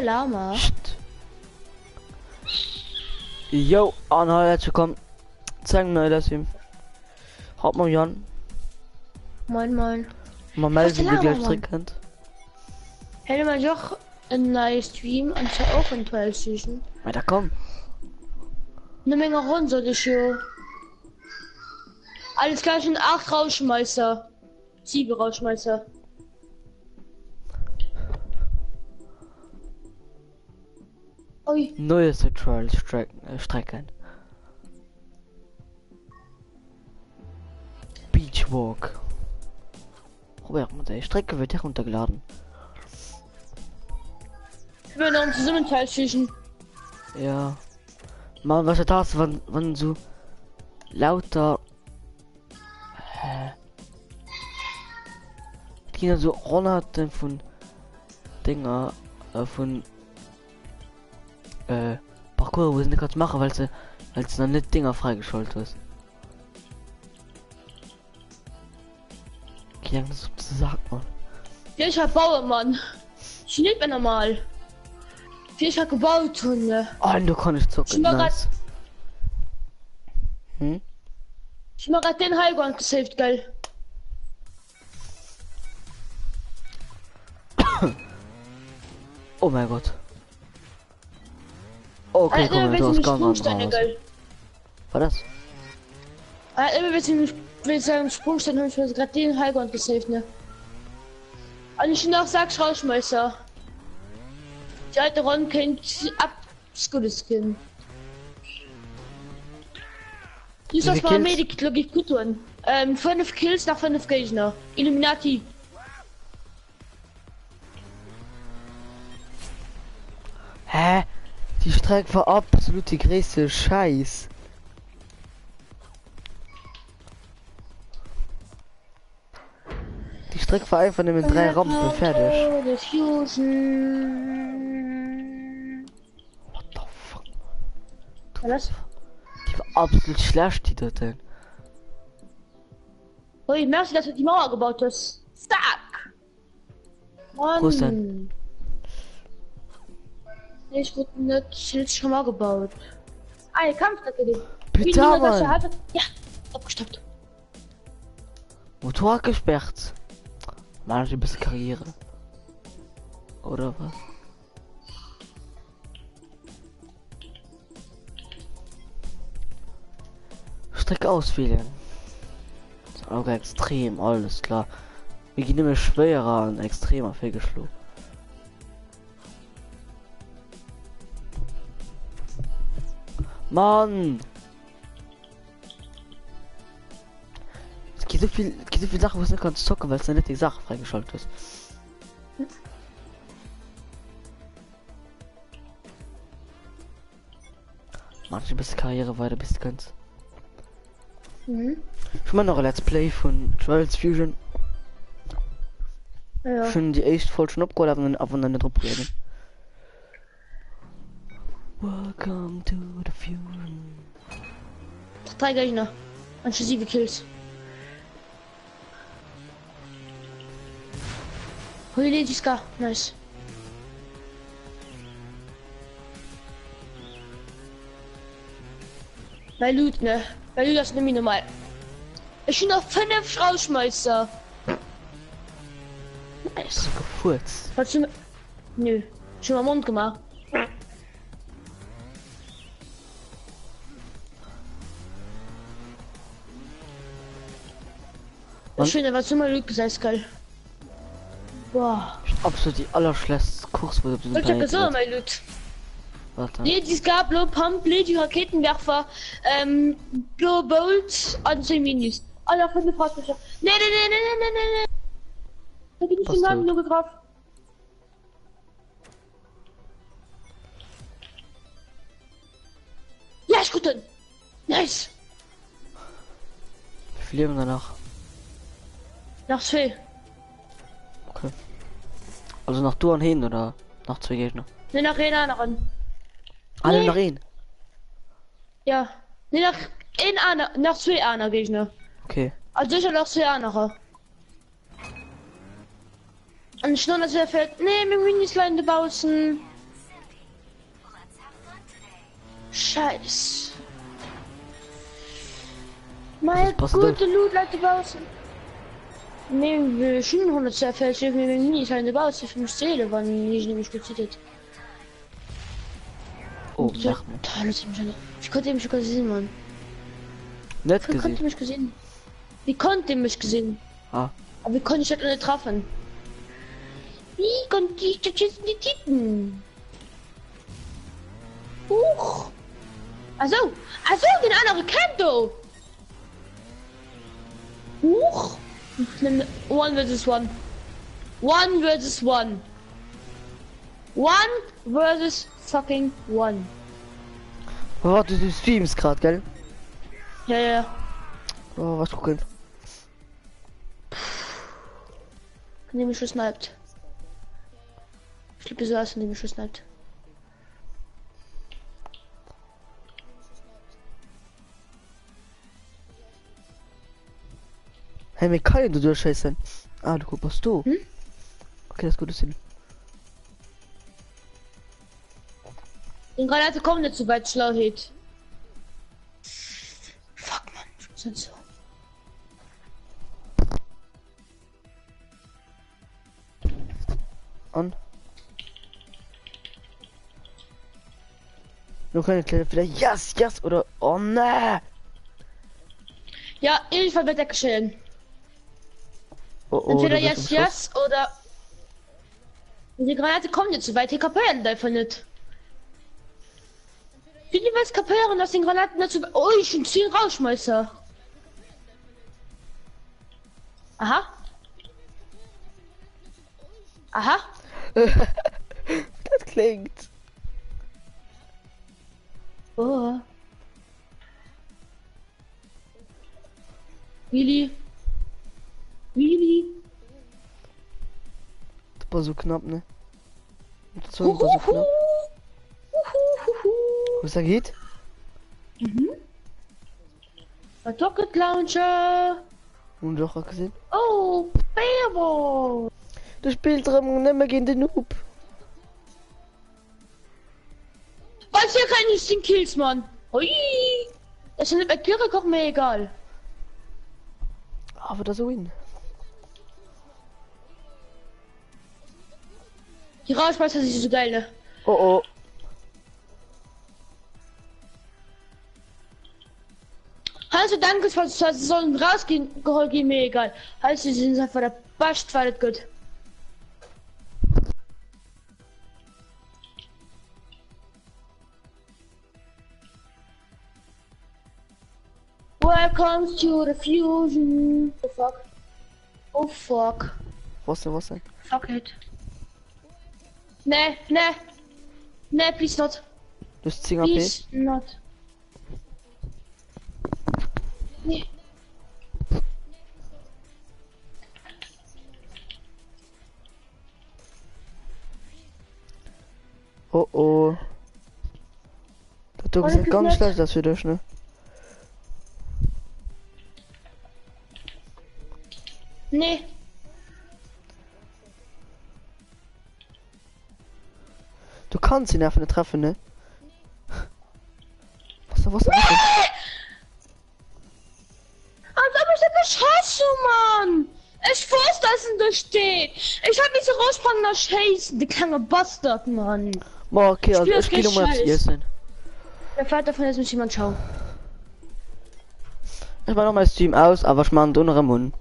Lama. Psst. Yo, herzlich willkommen. Zeigen mir das ihm. Hauptmann Jan. Moin moin. Man meldet, wie Lama, gleich Mann. trinkend. Hätte man doch einen neuen Stream und zwar auch in 12 Season. Weiter komm. Eine Menge runter, das hier. Alles gleich in 8 Rauschmeister. 7 Rauschmeister. Ui. Neues Tutorial Strecken. Beachwalk. Robert, die Strecke wird heruntergeladen. Ich bin noch zusammen Teil zwischen. Ja. Man, was ist das, wenn so lauter die so hunderte von Dinger von Parcours, wo sie nicht gerade machen, weil sie dann nicht Dinger freigeschaltet ist. Okay, das sagt man. Ja, ich hab Bauermann. Ich nicht mehr normal. Ich hab gebaut, Hunde. Oh, du kannst zocken. Nice. Hm? Ich mach grad den Highground gesaved, geil. Oh mein Gott. Okay, komm, du hast ganz anders. War das? Immer wenn ich sagen Sprungstein habe ich mir gerade den Highground gesaved, ne? Und ich noch sag's Rauschmeister. Die alte Ron kennt ab Skin. Du sollst mal Medic Logik gut tun. 5 Kills nach 5 Gegner. Illuminati. Hä? Die Strecke war absolut die größte Scheiß. Die Strecke war einfach nur mit 3 Rampen fertig. What the fuck? Was? Die war absolut schlecht, die dort denn. Ui, merkst du, dass du die Mauer gebaut hast? Stark! Mann. Wo ist denn? Ich wurde nicht schon mal gebaut. Ah, Kampfstrecke. Bitte, Mann. Ja, abgestoppt. Motor gesperrt. Mann, ein bisschen Karriere. Oder was? Strecke auswählen. Ist auch extrem, alles klar. Wir gehen immer schwerer und extremer fehlgeschlagen. Mann! Es gibt so viel Sachen, was du nicht kannst zocken, weil es eine nette Sache freigeschaltet ist. Mach ein bisschen Karriere weiter, bis du kannst. Mhm. Schon mal noch ein Let's Play von Trials Fusion. Ja. Schon die echt voll schon abgeholt, aber dann nicht probieren. Welcome to the Fusion. 3 Gegner. Und 7 Kills. Hoi, Ska. Nice. Bei Loot, ne? Bei Loot ist nämlich normal. Ich bin noch 5 Rauschmeister. Nice. So gefurzt. Hast du... Nö. Schon mal Mund gemacht. Das Schöne, was immer Loot gesagt, geil. Boah. Absolut die allerschlechteste Kurs, wo du Ich hab gesagt, mein Loot. Warte. Nee, die gab Blue Pump, die Raketenwerfer, Blue Bolt und 10 Minis. Alle von der Fahrzeug. Nee. Da bin ich den Namen nur drauf. Ja, ist gut dann. Nice. Wie viel leben danach? Nach 2. Okay. Also nach Duan hin oder nach 2 Gegner? Nee, nach einer anderen. Alle Nee. nach ihn. Ja. Nee, nach 2 einer Gegner. Okay. Also sicher noch 2 andere. Und schon, dass er fällt. Nee, mit Minis kleine Bausen. Scheiß. Mein Was gute Loot, Leute, draußen. Nehmen wir schon 100 Zerfällt, wir nie seine Baus, für mich Seele, wann ich nämlich gezittet. Oh, Ja, ich konnte mich schon gesehen, Mann. Nicht Wie konnte gesehen. mich gesehen? Wie konnte mich gesehen? Ah. Aber wie konnte ich das nicht treffen? Wie konnte ich das jetzt nicht tippen? Huch! Also, den anderen kennt du! Huch! One versus one. One versus one. One versus fucking one. Oh, du streamst gerade, gell? Ja, ja. Oh, was gucken. Indem ich gesniped. Ich liebe so aus, indem ich gesniped. Hey, mir kann du durchscheißen. Ah, du guckst du. Hm? Okay, das ist gutes Sinn. Den Granate kommt nicht so weit, Schlauheit. Fuck, man. Sind so. An. Nur keine kleine vielleicht. Yes, oder. Oh ne. Ja, irgendwann wird er geschehen. Oh, Entweder du bist im Schuss. yes oder. Die Granate kommt nicht so weit, die kapieren einfach nicht. Wie die was kapieren, dass die Granaten nicht so weit. Oh, ich bin 10 Rauschmeißer. Aha. Aha. Das klingt. Oh. Willi. Willi. Das war so knapp, ne? Das war so knapp. Was er geht? Rocket Launcher. Und doch auch gesehen. Oh, Fireball. Du spielst drum nicht mehr gegen den Noob. Was hier kann ich den Kills, Mann? Hui. Das ist nicht bei Kirche koch mir egal. Aber das so win. Die Rauschmeister sind so geil, ne? Oh oh. Also danke, falls sie sollen rausgehen, geholt gehen mir egal. Also sie sind einfach der Bast, war das gut. Welcome to the fusion. Oh fuck. Oh fuck. Was denn? Fuck it. Ne, please not. Du hast 10 AP. Please not. Nee. Oh oh. Das ist ganz schlecht, das für dich, ne? Nee. Du kannst ihn einfach nicht treffen, ne? Was? Als ob ich das geschossen, Mann! Ich wusste, dass er da steht! Ich hab mich so rausgefangen nach Scheißen, die kleine Bastard, Mann! Boah, okay, also ich Spiel gehe nochmal Scheiß. zu essen. Der Vater von jetzt muss jemand schauen. Ich mach noch mal Stream aus, aber ich mach einen Mund.